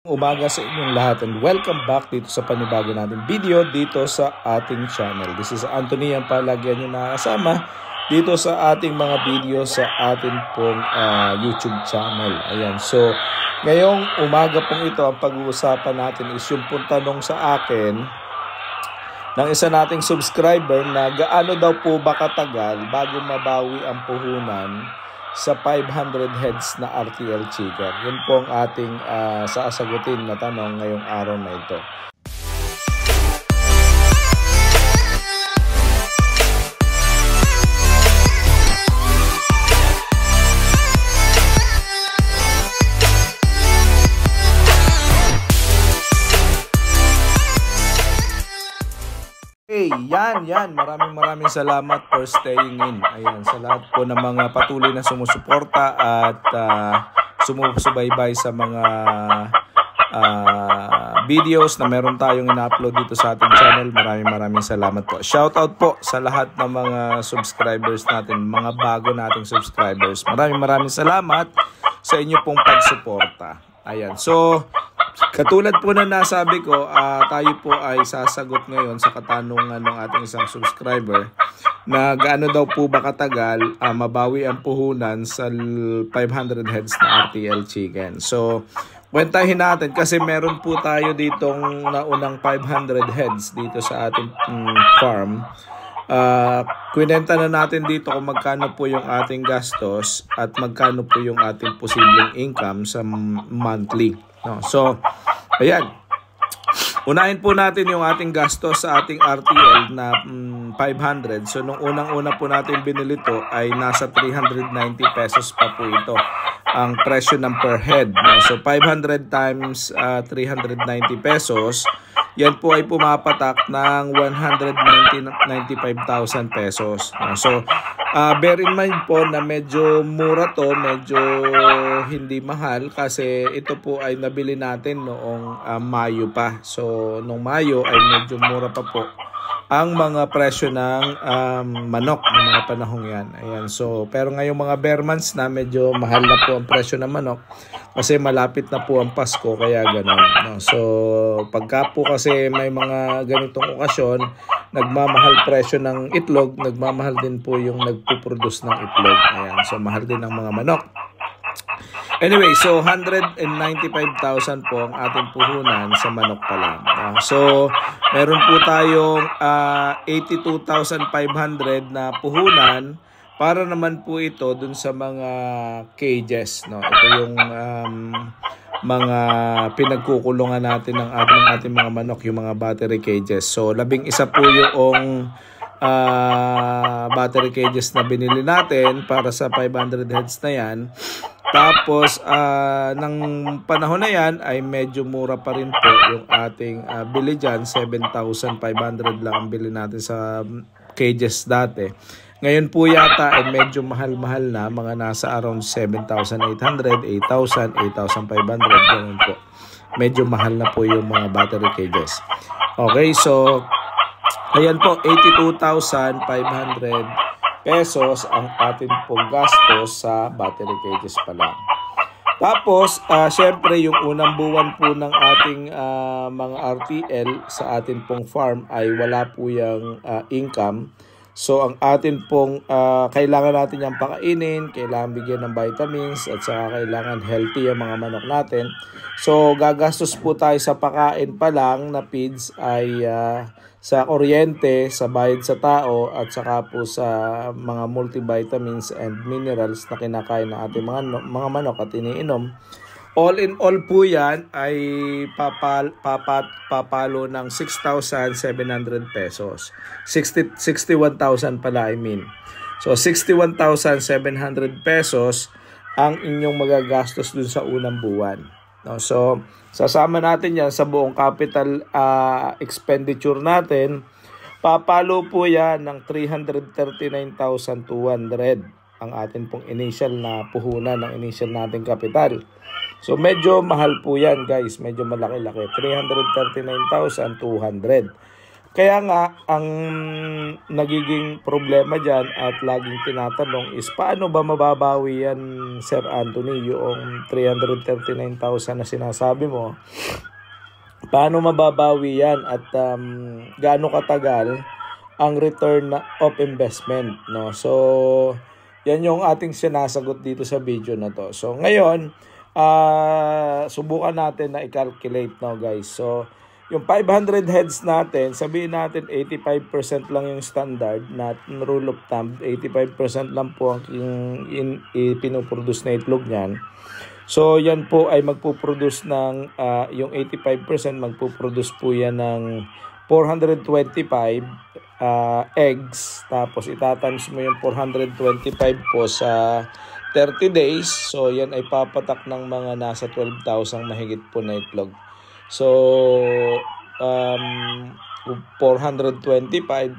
Umaga sa inyong lahat and welcome back dito sa panibago natin video dito sa ating channel. This is Anthony, ang palagyan nyo nakasama dito sa ating mga video sa ating pong YouTube channel. Ayan, so ngayong umaga pong ito, ang pag-uusapan natin is yung pong tanong sa akin ng isa nating subscriber na gaano daw po ba katagal bago mabawi ang puhunan sa 500 heads na RTL chicken. Yun po ang ating sasagutin na tanong ngayong araw na ito. Hey, yan. Maraming salamat for staying in. Ayan, sa lahat po ng mga patuloy na sumusuporta at sumusubaybay sa mga videos na meron tayong ina-upload dito sa ating channel. Maraming salamat po. Shoutout po sa lahat ng mga subscribers natin, mga bago nating subscribers. Maraming salamat sa inyo pong pagsuporta. Ayan, so katulad po na nasabi ko, tayo po ay sasagot ngayon sa katanungan ng ating isang subscriber na gaano daw po ba katagal mabawi ang puhunan sa 500 heads na RTL chicken. So, kwentahin natin kasi meron po tayo ditong naunang 500 heads dito sa ating farm. Kwenta na natin dito kung magkano po yung ating gastos at magkano po yung ating posibleng income sa monthly. No, so, ayan. Unahin po natin yung ating gastos sa ating RTL na 500. So, nung unang-una po natin binili to ay nasa 390 pesos pa po ito ang presyo ng per head. No? So, 500 times 390 pesos, yan po ay pumapatak ng 195,000 pesos. No? So, bear in mind po na medyo mura to, medyo hindi mahal kasi ito po ay nabili natin noong Mayo pa. So, noong Mayo ay medyo mura pa po ang mga presyo ng manok ng mga panahong yan. Ayan. So, pero ngayong mga bare months na medyo mahal na po ang presyo ng manok kasi malapit na po ang Pasko kaya ganoon. No? So, pagka po kasi may mga ganitong okasyon, nagmamahal presyo ng itlog, nagmamahal din po yung nagpuproduce ng itlog. Ayan. So, mahal din ang mga manok. Anyway, so 195,000 po ang ating puhunan sa manok pa lang. So, meron po tayong 82,500 na puhunan para naman po ito dun sa mga cages. No? Ito yung mga pinagkukulungan natin ng ating mga manok, yung mga battery cages. So, 11 po yung battery cages na binili natin para sa 500 heads na yan. Tapos, ng panahon na yan ay medyo mura pa rin po yung ating bili dyan. 7,500 lang ang bili natin sa cages dati. Ngayon po yata ay medyo mahal-mahal na. Mga nasa around 7,800, 8,000, 8,500. Ganun po. Medyo mahal na po yung mga battery cages. Okay, so ayan po, 82,500 pesos ang atin pong gastos sa battery cages pa lang. Tapos, syempre yung unang buwan po ng ating mga RTL sa atin pong farm ay wala po yung income. So, ang atin pong kailangan natin yung pakainin, kailangan bigyan ng vitamins at saka kailangan healthy ang mga manok natin. So, gagastos po tayo sa pakain pa lang na feeds ay sa kuryente, sa bayad sa tao at saka po sa mga multivitamins and minerals na kinakain ng ating mga manok at iniinom. All in all po yan ay papalo ng 6,700 pesos. 61,000 pala, I mean. So 61,700 pesos ang inyong magagastos dun sa unang buwan. No, so sasama natin yan sa buong capital expenditure natin. Papalo po yan ng 339,200 ang atin pong initial na puhunan ng initial nating capital. So medyo mahal po yan guys, medyo malaki-laki, 339,200. Kaya nga, ang nagiging problema dyan at laging tinatanong is paano ba mababawi yan, Sir Anthony, yung 339,000 na sinasabi mo? Paano mababawi yan at gaano katagal ang return of investment, no? So, yan yung ating sinasagot dito sa video na to. So, ngayon, subukan natin na i-calculate, no, guys. So, yung 500 heads natin, sabihin natin 85% lang yung standard na rule of thumb, 85% lang po ang pinuproduce na itlog niyan. So, yan po ay magpuproduce ng, yung 85% magpuproduce po yan ng 425 eggs. Tapos, itatimes mo yung 425 po sa 30 days. So, yan ay papatak ng mga nasa 12,000 mahigit po na itlog. So, 425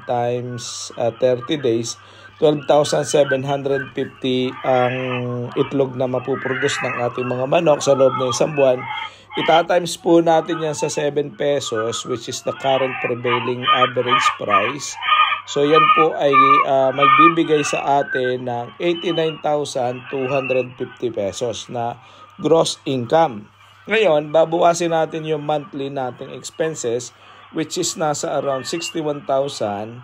times 30 days, 12,750 ang itlog na mapuproduce ng ating mga manok sa loob ng isang buwan. Itatimes po natin yan sa 7 pesos, which is the current prevailing average price. So, yan po ay magbibigay sa atin ng 89,250 pesos na gross income. Ngayon, babawasin natin yung monthly nating expenses, which is nasa around 61,700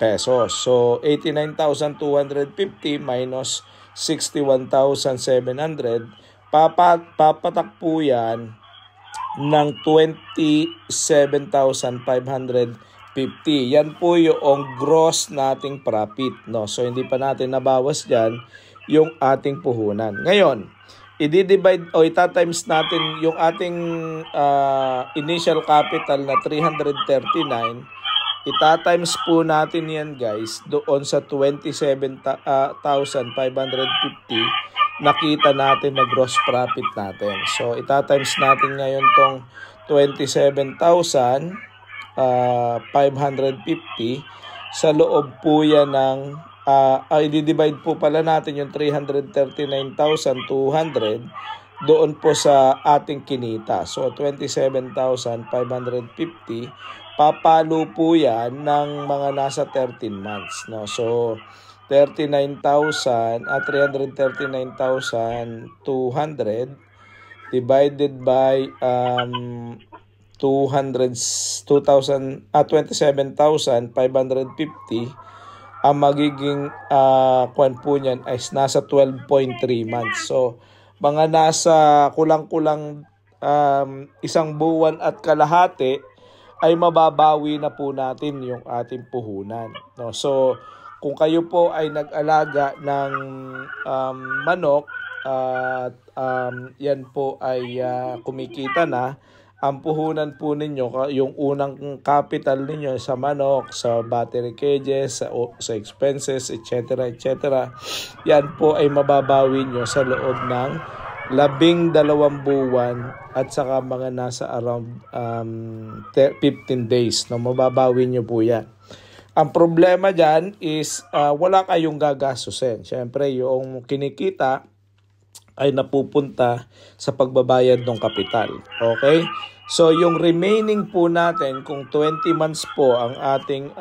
pesos. So, 89,250 minus 61,700, papatak po yan ng 27,550. Yan po yung gross nating profit, no? So, hindi pa natin nabawas dyan yung ating puhunan. Ngayon, i-divide o itatimes natin yung ating initial capital na 339. Itatimes po natin yan, guys, doon sa 27,550. Nakita natin na gross profit natin. So, itatimes natin ngayon tong 27,550 sa loob po yan ng i-divide po pala natin yung 339,200 doon po sa ating kinita. So, 27,550, papalo po yan ng mga nasa 13 months. No? So, 339,200 divided by 27,550, ang magiging kwan po niyan ay nasa 12.3 months. So, mga nasa kulang-kulang isang buwan at kalahati ay mababawi na po natin yung ating puhunan. No? So, kung kayo po ay nag-alaga ng manok at yan po ay kumikita na, ang puhunan po ninyo, yung unang capital ninyo sa manok, sa battery cages, sa expenses, etc., etc., yan po ay mababawi nyo sa loob ng 12 buwan at saka mga nasa around 15 days. No? Mababawi nyo po yan. Ang problema dyan is wala kayong gagastusin. Siyempre, yung kinikita ay napupunta sa pagbabayad ng kapital. Okay? So, yung remaining po natin, kung 20 months po ang ating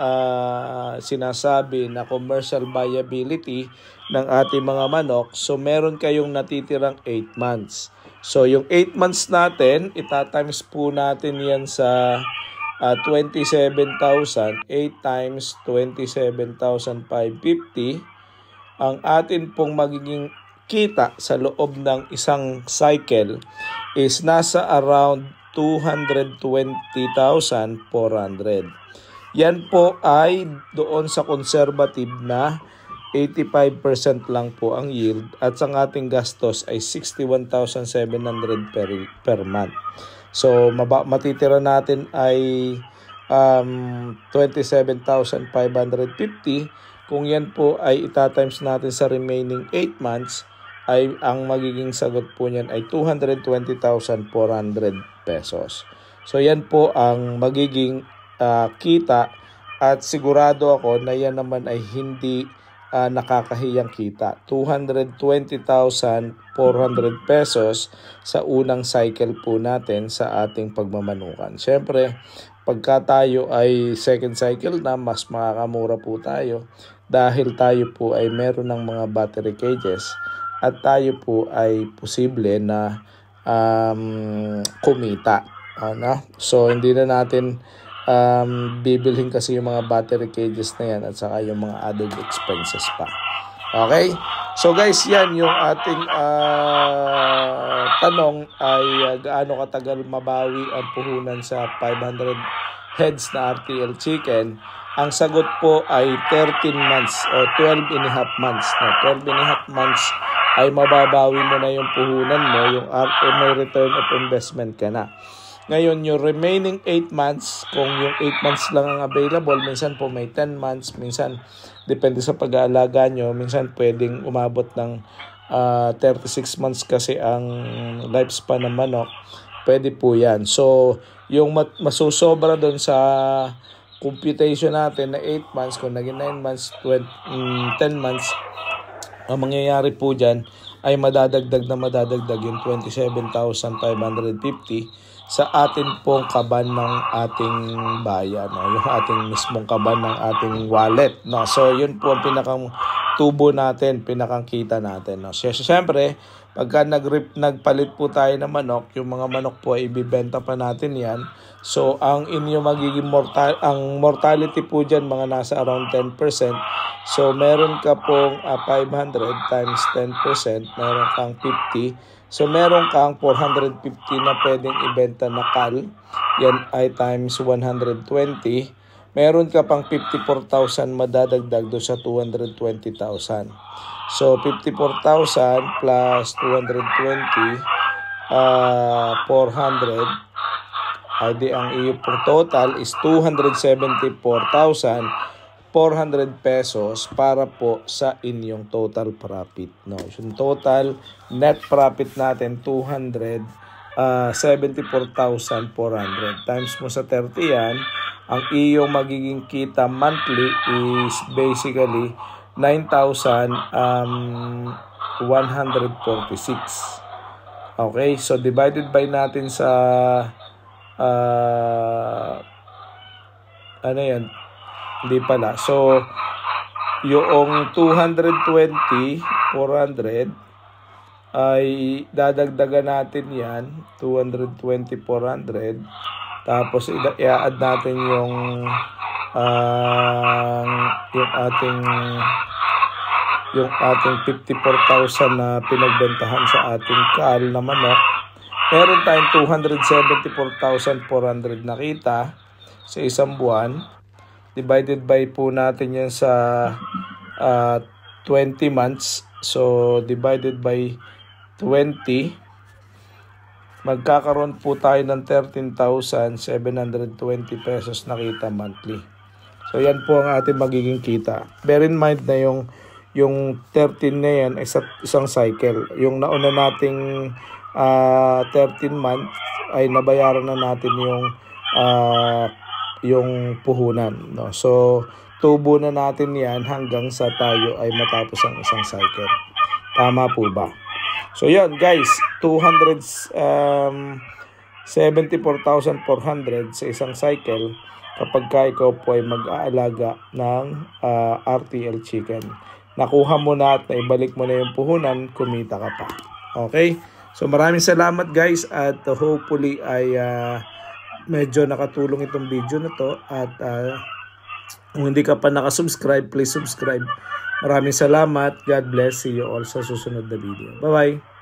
sinasabi na commercial viability ng ating mga manok, so meron kayong natitirang 8 months. So, yung 8 months natin, itatimes po natin yan sa 27,000, 8 times 27,550. Ang atin pong magiging kita sa loob ng isang cycle is nasa around 220,400. Yan po ay doon sa conservative na 85% lang po ang yield at ang ating gastos ay 61,700 per month. So, matitira natin ay 27,550. Kung yan po ay itatimes natin sa remaining 8 months, ay ang magiging sagot po niyan ay 220,400 pesos. So, yan po ang magiging kita at sigurado ako na yan naman ay hindi nakakahiyang kita. 220,400 pesos sa unang cycle po natin sa ating pagmamanukan. Siyempre, pagka tayo ay second cycle na, mas makakamura po tayo dahil tayo po ay meron ng mga battery cages at tayo po ay posible na kumita. So, hindi na natin bibilhin kasi yung mga battery cages na yan at saka yung mga added expenses pa. Okay? So guys, yan yung ating tanong ay gaano katagal mabawi ang puhunan sa 500 heads na RTL chicken. Ang sagot po ay 13 months o 12 and a half months. 12 and a half months ay mababawi mo na yung puhunan mo, yung may return of investment ka na. Ngayon, yung remaining 8 months, kung yung 8 months lang ang available, minsan po may 10 months, minsan depende sa pag-aalaga nyo, minsan pwedeng umabot ng 36 months kasi ang lifespan ng manok, pwede po yan. So, yung masusobra doon sa computation natin na 8 months, kung naging 9 months, 10 months, ang mangyayari po dyan ay madadagdag yung 27,550 sa atin pong kaban ng ating bayan, yung ating mismong kaban ng ating wallet. So, yun po ang pinakang tubo natin, pinakang kita natin. Siyempre, pagka nagpalit po tayo ng manok, yung mga manok po ay ibibenta pa natin yan. So, ang inyo magiging mortality po dyan, mga nasa around 10%. So, meron ka pong 500 times 10%, meron kang 50. So, meron kang 450 na pwedeng ibenta na kal. Yan ay times 120. Meron ka pang 54,000 madadagdag doon sa 220,000. So, 54,000 plus 220, 400. Ay di ang iyo pong total is 274,400 pesos para po sa inyong total profit. Yung total net profit natin 274,400 times mo sa 30 yan, ang iyong magiging kita monthly is basically 9,146. Okay, so divided by natin sa ano yan? Hindi pala. So, yung 220, 400 ay dadagdagan natin yan. 220, 400. Tapos, i-add natin yung ating 54,000 na pinagbentahan sa ating kal na manok. Meron tayong 274,400 na kita sa isang buwan. Divided by po natin yan sa 20 months. So, divided by 20, magkakaroon po tayo ng 13,720 pesos na kita monthly. So, yan po ang ating magiging kita. Bear in mind na yung 13 na yan ay isang cycle. Yung nauna nating 13 months ay nabayaran na natin yung puhunan. So, tubo na natin yan hanggang sa tayo ay matapos ang isang cycle. Tama po ba? So, yan guys, 274,400 sa isang cycle kapag ka ikaw po ay mag-aalaga ng RTL chicken. Nakuha mo na at naibalik mo na yung puhunan, kumita ka pa. Okay? So maraming salamat guys at hopefully ay medyo nakatulong itong video na to at kung hindi ka pa nakasubscribe, please subscribe. Maraming salamat. God bless. See you all sa susunod na video. Bye-bye.